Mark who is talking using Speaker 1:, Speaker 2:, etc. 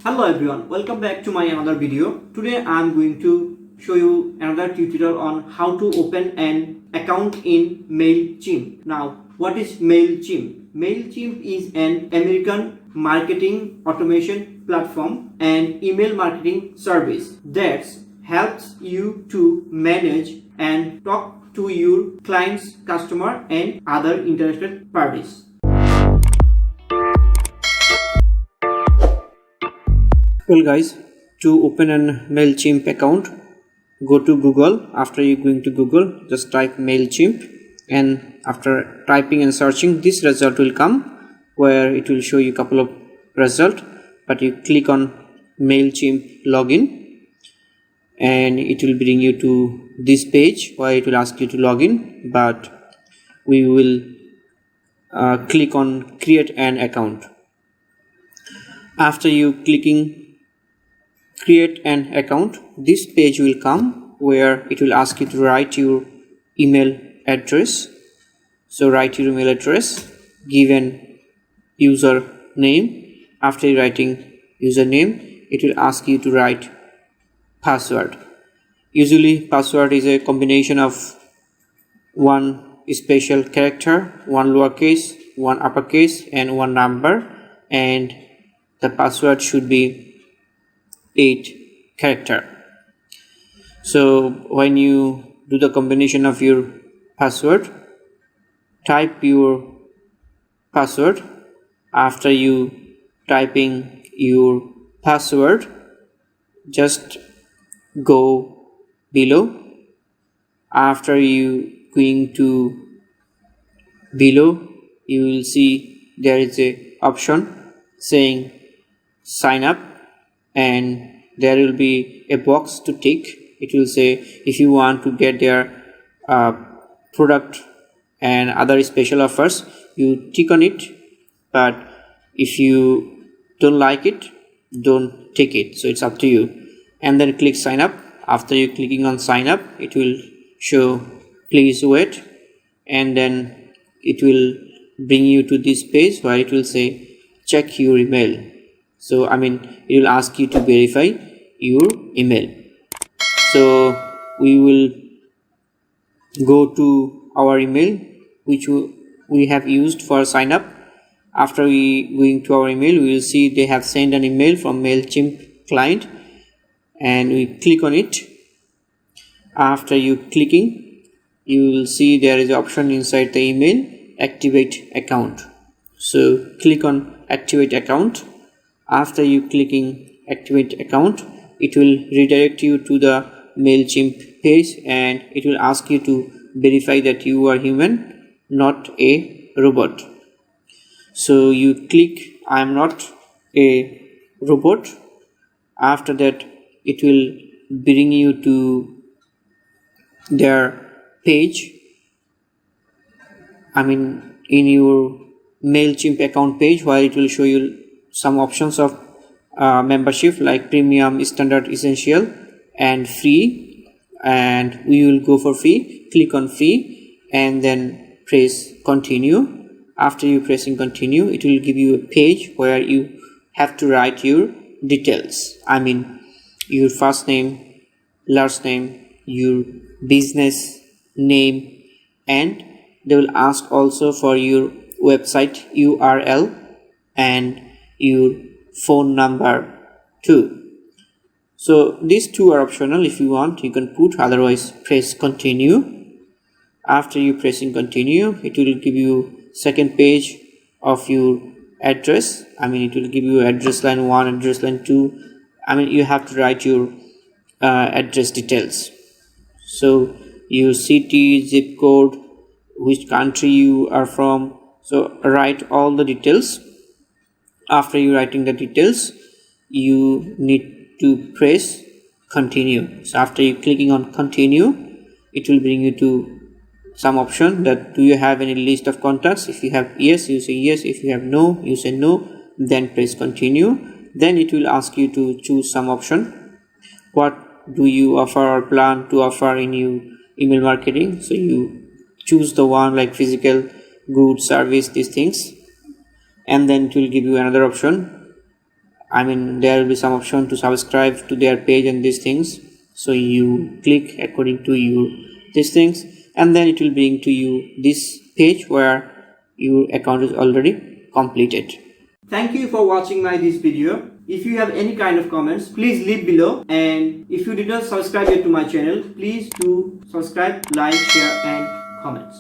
Speaker 1: Hello everyone, welcome back to my another video. Today I am going to show you another tutorial on how to open an account in MailChimp. Now, what is MailChimp? MailChimp is an American marketing automation platform and email marketing service that helps you to manage and talk to your clients, customer and other interested parties. Well guys, to open an MailChimp account, go to Google. After you going to Google, just type MailChimp, and after typing and searching, this result will come where it will show you a couple of results, but you click on MailChimp login and it will bring you to this page where it will ask you to log in, but we will click on create an account. After you clicking create an account, this page will come where it will ask you to write your email address. So write your email address, give an username. After writing username, it will ask you to write password. Usually password is a combination of one special character, one lowercase, one uppercase and one number, and the password should be 8 character. So when you do the combination of your password, type your password. After you typing your password, just go below. After you going to below, you will see there is a option saying sign up, and there will be a box to tick. It will say if you want to get their product and other special offers, you tick on it, but if you don't like it, don't take it. So it's up to you. And then click sign up. After you clicking on sign up, it will show please wait, and then it will bring you to this page where it will say check your email. So it will ask you to verify your email. So we will go to our email which we have used for sign up. After we going to our email, we will see they have sent an email from MailChimp client, and we click on it. After you clicking, you will see there is an option inside the email, activate account. So click on activate account. After you clicking activate account, it will redirect you to the MailChimp page, and it will ask you to verify that you are human, not a robot. So you click I am not a robot. After that, it will bring you to their page, in your MailChimp account page, where it will show you some options of membership like premium, standard, essential and free, and we will go for free. Click on free and then press continue. After you pressing continue, it will give you a page where you have to write your details, your first name, last name, your business name, and they will ask also for your website URL and your phone number too. So these two are optional. If you want, you can put, otherwise press continue. After you pressing continue, it will give you second page of your address. It will give you address line 1, address line 2. You have to write your address details. So your city, zip code, which country you are from. So write all the details. After you writing the details, you need to press continue. So after you clicking on continue, it will bring you to some option that do you have any list of contacts. If you have yes, you say yes. If you have no, you say no. Then press continue. Then it will ask you to choose some option. What do you offer or plan to offer in your email marketing? So you choose the one like physical goods, service, these things, and then it will give you another option I mean, there will be some option to subscribe to their page and these things. So you click according to these things, and then it will bring to you this page where your account is already completed. Thank you for watching this video. If you have any kind of comments, please leave below, and if you did not subscribe yet to my channel, please do subscribe, like, share and comments.